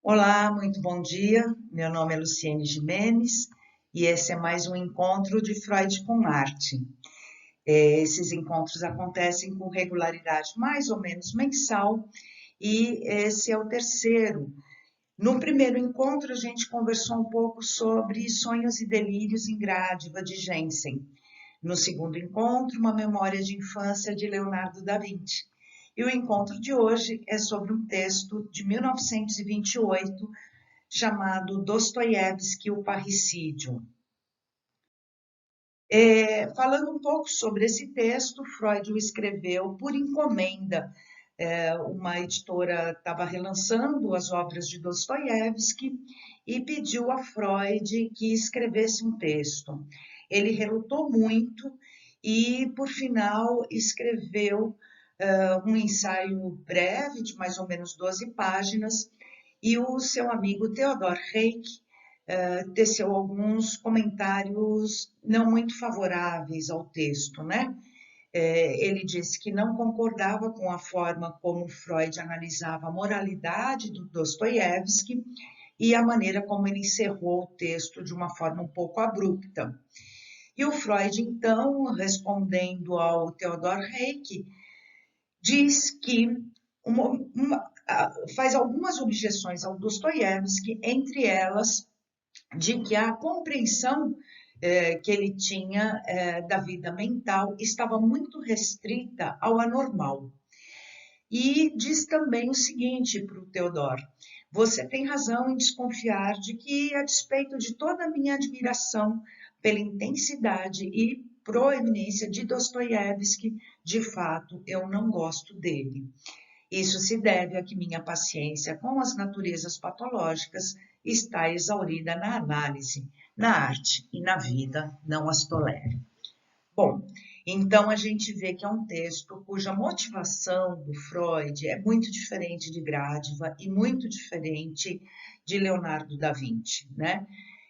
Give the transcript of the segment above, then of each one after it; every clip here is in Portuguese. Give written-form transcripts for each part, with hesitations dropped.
Olá, muito bom dia. Meu nome é Luciene Gimenez e esse é mais um encontro de Freud com arte. Esses encontros acontecem com regularidade mais ou menos mensal e esse é o terceiro. No primeiro encontro, a gente conversou um pouco sobre sonhos e delírios em Gradiva de Jensen. No segundo encontro, uma memória de infância de Leonardo da Vinci. E o encontro de hoje é sobre um texto de 1928 chamado Dostoiévski, o Parricídio. Falando um pouco sobre esse texto, Freud o escreveu por encomenda. Uma editora estava relançando as obras de Dostoiévski e pediu a Freud que escrevesse um texto. Ele relutou muito e, por final, escreveu um ensaio breve, de mais ou menos 12 páginas, e o seu amigo Theodor Reik teceu alguns comentários não muito favoráveis ao texto, né? Ele disse que não concordava com a forma como Freud analisava a moralidade do Dostoiévski e a maneira como ele encerrou o texto de uma forma um pouco abrupta. E o Freud, então, respondendo ao Theodor Reik, diz que faz algumas objeções ao Dostoiévski, entre elas de que a compreensão que ele tinha da vida mental estava muito restrita ao anormal. E diz também o seguinte para o Theodor: você tem razão em desconfiar de que, a despeito de toda a minha admiração pela intensidade e proeminência de Dostoiévski, de fato eu não gosto dele. Isso se deve a que minha paciência com as naturezas patológicas está exaurida na análise, na arte e na vida, não as tolero. Bom, então a gente vê que é um texto cuja motivação do Freud é muito diferente de Gradiva e muito diferente de Leonardo da Vinci, né?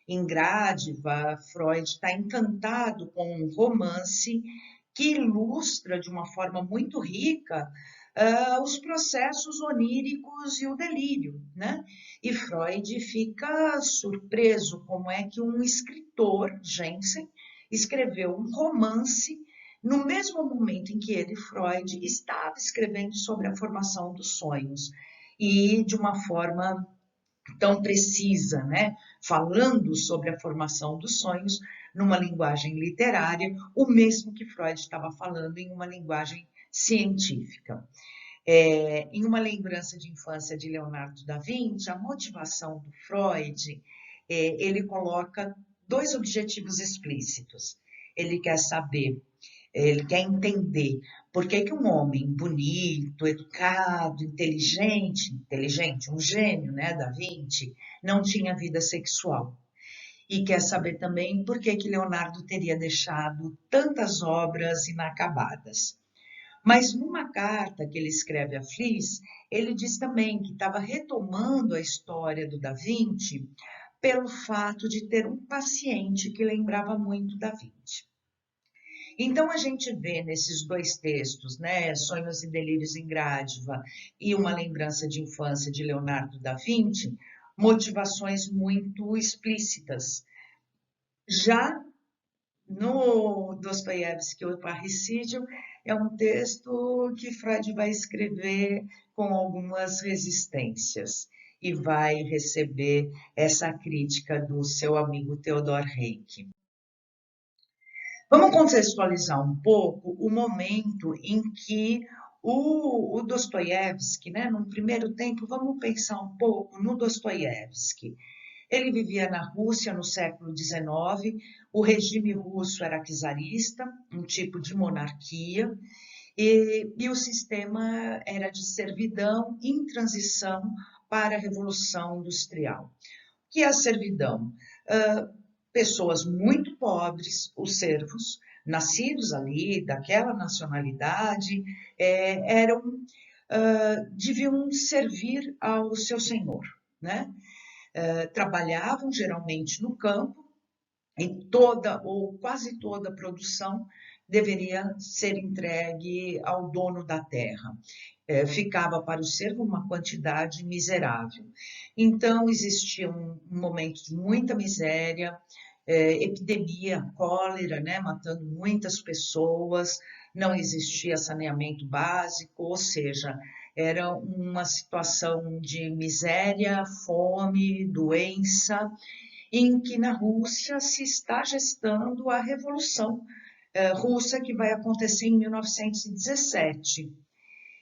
Em Gradiva, Freud está encantado com um romance que ilustra de uma forma muito rica os processos oníricos e o delírio, né? E Freud fica surpreso como é que um escritor, Jensen, escreveu um romance no mesmo momento em que ele, Freud, estava escrevendo sobre a formação dos sonhos e de uma forma tão precisa, né? Falando sobre a formação dos sonhos numa linguagem literária, o mesmo que Freud estava falando em uma linguagem científica. Em uma lembrança de infância de Leonardo da Vinci, a motivação do Freud, ele coloca dois objetivos explícitos. Ele quer saber, ele quer entender por que um homem bonito, educado, inteligente, um gênio, né, da Vinci, não tinha vida sexual. E quer saber também por que Leonardo teria deixado tantas obras inacabadas. Mas numa carta que ele escreve a Fliss, ele diz também que estava retomando a história do Da Vinci pelo fato de ter um paciente que lembrava muito Da Vinci. Então a gente vê nesses dois textos, né, Sonhos e Delírios em Gradiva e Uma Lembrança de Infância de Leonardo da Vinci, motivações muito explícitas. Já no Dostoiévski, o Parricídio, é um texto que Freud vai escrever com algumas resistências e vai receber essa crítica do seu amigo Theodor Reik. Vamos contextualizar um pouco o momento em que o Dostoiévski, né, no primeiro tempo, vamos pensar um pouco no Dostoiévski. Ele vivia na Rússia no século XIX, o regime russo era czarista, um tipo de monarquia, e o sistema era de servidão em transição para a Revolução Industrial. O que é a servidão? Pessoas muito pobres, os servos, nascidos ali, daquela nacionalidade, deviam servir ao seu senhor, né? Trabalhavam geralmente no campo e toda ou quase toda a produção deveria ser entregue ao dono da terra. ficava para o servo uma quantidade miserável. Então, existiam momentos de muita miséria, epidemia, cólera, né, matando muitas pessoas, não existia saneamento básico, ou seja, era uma situação de miséria, fome, doença, em que na Rússia se está gestando a Revolução Russa, que vai acontecer em 1917.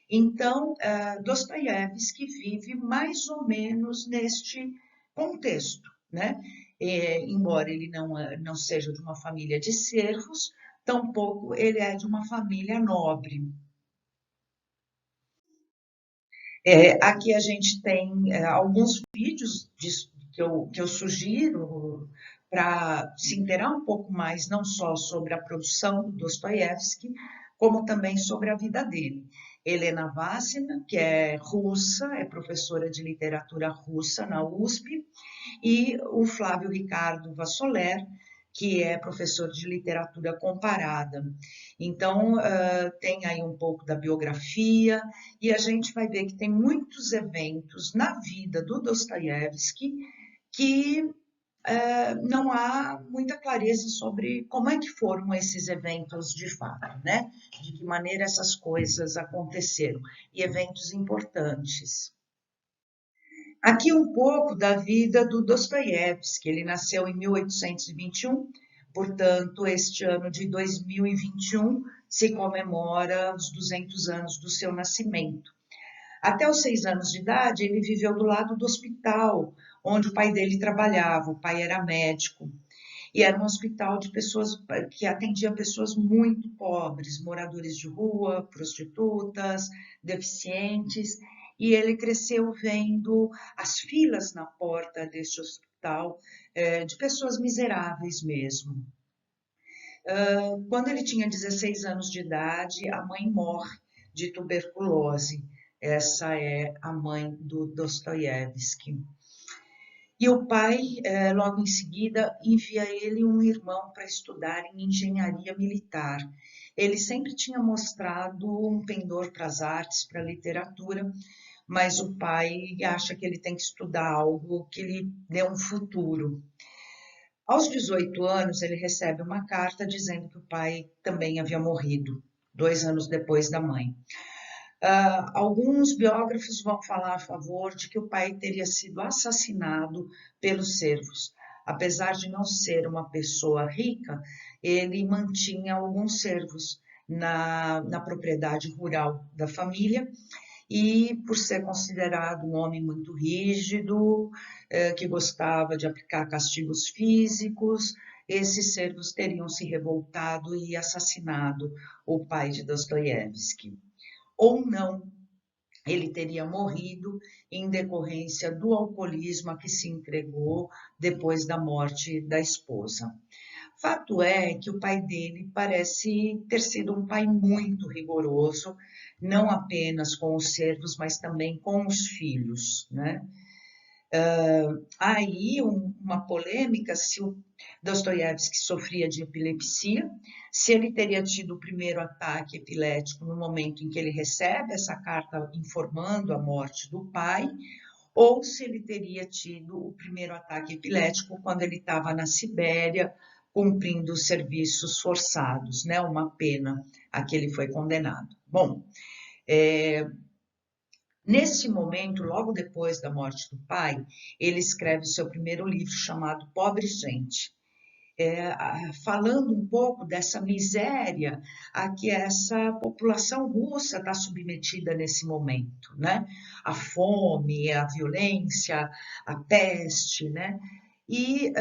Então, Dostoiévski vive mais ou menos neste contexto, né? Embora ele não seja de uma família de servos, tampouco ele é de uma família nobre. Aqui a gente tem alguns vídeos que eu sugiro para se inteirar um pouco mais, não só sobre a produção do Dostoiévski, como também sobre a vida dele. Helena Vassina, que é russa, é professora de literatura russa na USP, e o Flávio Ricardo Vassoler, que é professor de literatura comparada. Então, tem aí um pouco da biografia, e a gente vai ver que tem muitos eventos na vida do Dostoiévski que não há muita clareza sobre como é que foram esses eventos de fato, né? De que maneira essas coisas aconteceram, e eventos importantes. Aqui um pouco da vida do Dostoiévski. Ele nasceu em 1821, portanto, este ano de 2021 se comemora os 200 anos do seu nascimento. Até os 6 anos de idade, ele viveu do lado do hospital, onde o pai dele trabalhava. O pai era médico. E era um hospital de pessoas que atendia pessoas muito pobres, moradores de rua, prostitutas, deficientes, e ele cresceu vendo as filas na porta deste hospital de pessoas miseráveis mesmo. Quando ele tinha 16 anos de idade, a mãe morre de tuberculose. Essa é a mãe do Dostoiévski. E o pai, logo em seguida, envia ele e um irmão para estudar em engenharia militar. Ele sempre tinha mostrado um pendor para as artes, para a literatura, mas o pai acha que ele tem que estudar algo que lhe dê um futuro. Aos 18 anos, ele recebe uma carta dizendo que o pai também havia morrido, 2 anos depois da mãe. Alguns biógrafos vão falar a favor de que o pai teria sido assassinado pelos servos. Apesar de não ser uma pessoa rica, ele mantinha alguns servos na propriedade rural da família, e por ser considerado um homem muito rígido, que gostava de aplicar castigos físicos, esses servos teriam se revoltado e assassinado o pai de Dostoiévski. Ou não, ele teria morrido em decorrência do alcoolismo a que se entregou depois da morte da esposa. Fato é que o pai dele parece ter sido um pai muito rigoroso, não apenas com os servos, mas também com os filhos, né? Aí uma polêmica se o Dostoiévski sofria de epilepsia, se ele teria tido o primeiro ataque epilético no momento em que ele recebe essa carta informando a morte do pai, ou se ele teria tido o primeiro ataque epilético quando ele estava na Sibéria, cumprindo serviços forçados, né? Uma pena a que ele foi condenado. Bom, nesse momento, logo depois da morte do pai, ele escreve seu primeiro livro chamado Pobre Gente, falando um pouco dessa miséria a que essa população russa está submetida nesse momento, né? A fome, a violência, a peste, né? E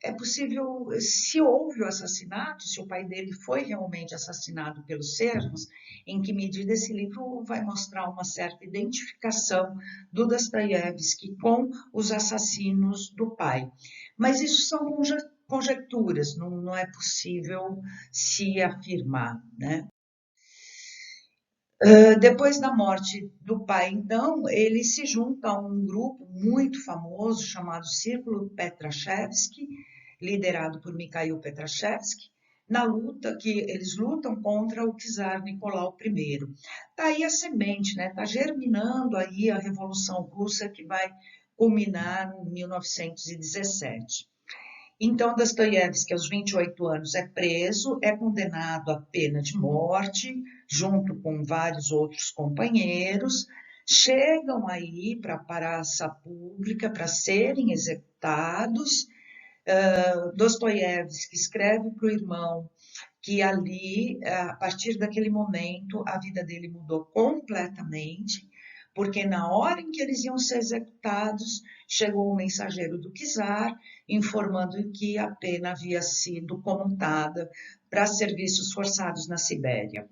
é possível, se houve o assassinato, se o pai dele foi realmente assassinado pelos servos, em que medida esse livro vai mostrar uma certa identificação do Dostoiévski com os assassinos do pai. Mas isso são conjecturas, não é possível se afirmar, né? Depois da morte do pai, então, ele se junta a um grupo muito famoso chamado Círculo Petrashevski, liderado por Mikhail Petrashevski, na luta que eles lutam contra o czar Nicolau I. Está aí a semente, né? Está germinando aí a Revolução Russa que vai culminar em 1917. Então, Dostoiévski, aos 28 anos, é preso, é condenado à pena de morte, junto com vários outros companheiros, chegam aí para a praça pública para serem executados. Dostoiévski escreve para o irmão que ali, a partir daquele momento, a vida dele mudou completamente, porque na hora em que eles iam ser executados, chegou um mensageiro do czar informando que a pena havia sido comutada para serviços forçados na Sibéria.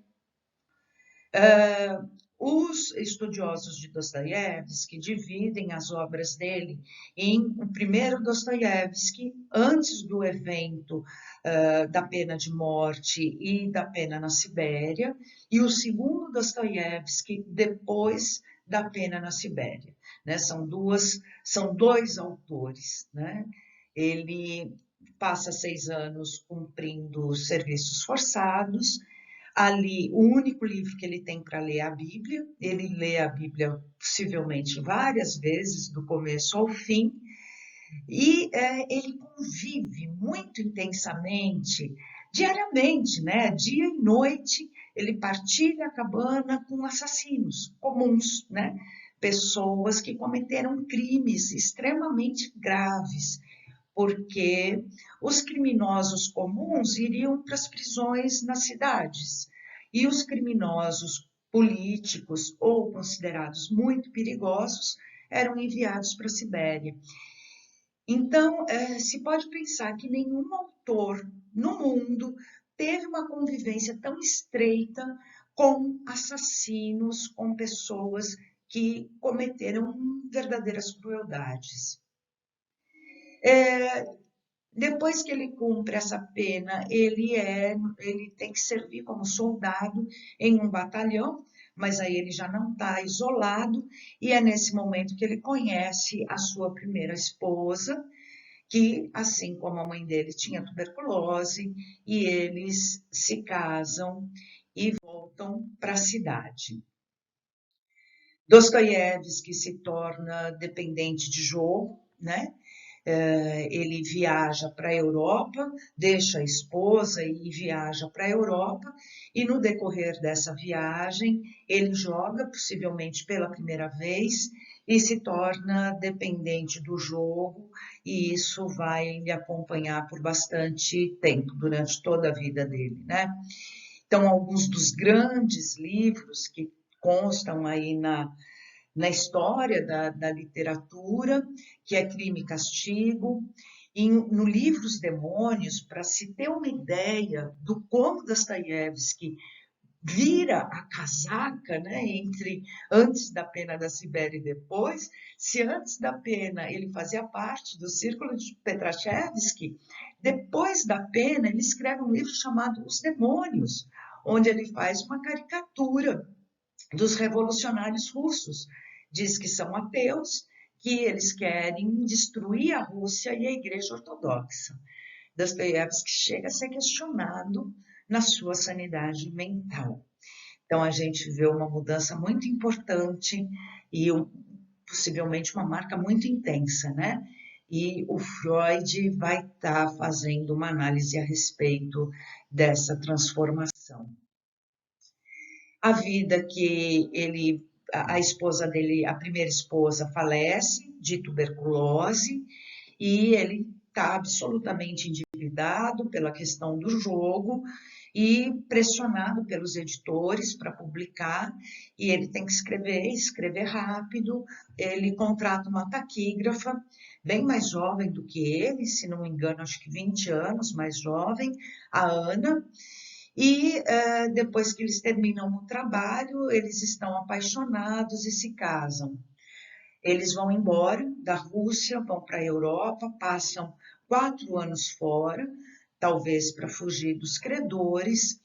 Os estudiosos de Dostoiévski dividem as obras dele em o primeiro Dostoiévski, antes do evento da pena de morte e da pena na Sibéria, e o segundo Dostoiévski, depois da pena na Sibéria. Né? São dois autores. Né? Ele passa 6 anos cumprindo serviços forçados. Ali, o único livro que ele tem para ler é a Bíblia. Ele lê a Bíblia possivelmente várias vezes, do começo ao fim, e ele convive muito intensamente, diariamente, né? Dia e noite, ele partilha a cabana com assassinos comuns, né? Pessoas que cometeram crimes extremamente graves, porque os criminosos comuns iriam para as prisões nas cidades e os criminosos políticos ou considerados muito perigosos eram enviados para a Sibéria. Então, se pode pensar que nenhum autor no mundo teve uma convivência tão estreita com assassinos, com pessoas que cometeram verdadeiras crueldades. Depois que ele cumpre essa pena, ele tem que servir como soldado em um batalhão, mas aí ele já não está isolado, e é nesse momento que ele conhece a sua primeira esposa, que, assim como a mãe dele, tinha tuberculose, e eles se casam e voltam para a cidade. Dostoiévski se torna dependente de jogo, né? Ele viaja para a Europa, deixa a esposa e viaja para a Europa, e no decorrer dessa viagem ele joga, possivelmente pela primeira vez, e se torna dependente do jogo, e isso vai lhe acompanhar por bastante tempo, durante toda a vida dele, né? Então, alguns dos grandes livros que constam aí na história da literatura, que é Crime e Castigo, e no livro Os Demônios, para se ter uma ideia do como Dostoiévski vira a casaca, né, entre antes da pena da Sibéria e depois. Se antes da pena ele fazia parte do círculo de Petrachevski, depois da pena ele escreve um livro chamado Os Demônios, onde ele faz uma caricatura dos revolucionários russos. Diz que são ateus, que eles querem destruir a Rússia e a Igreja Ortodoxa. Dostoiévski chega a ser questionado na sua sanidade mental. Então, a gente vê uma mudança muito importante e possivelmente uma marca muito intensa, né? E o Freud vai estar fazendo uma análise a respeito dessa transformação. A vida que a esposa dele, a primeira esposa, falece de tuberculose e ele está absolutamente endividado pela questão do jogo e pressionado pelos editores para publicar, e ele tem que escrever rápido. Ele contrata uma taquígrafa, bem mais jovem do que ele, se não me engano, acho que 20 anos mais jovem, a Ana. E depois que eles terminam o trabalho, eles estão apaixonados e se casam. Eles vão embora da Rússia, vão para a Europa, passam 4 anos fora, talvez para fugir dos credores,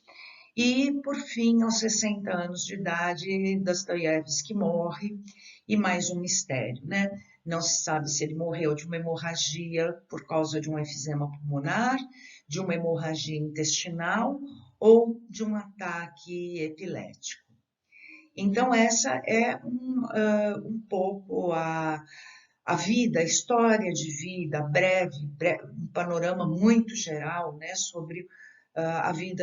e, por fim, aos 60 anos de idade, Dostoiévski morre, e mais um mistério, né? Não se sabe se ele morreu de uma hemorragia por causa de um efizema pulmonar, de uma hemorragia intestinal ou de um ataque epilético. Então, essa é um pouco a vida, a história de vida breve, um panorama muito geral, né, sobre a vida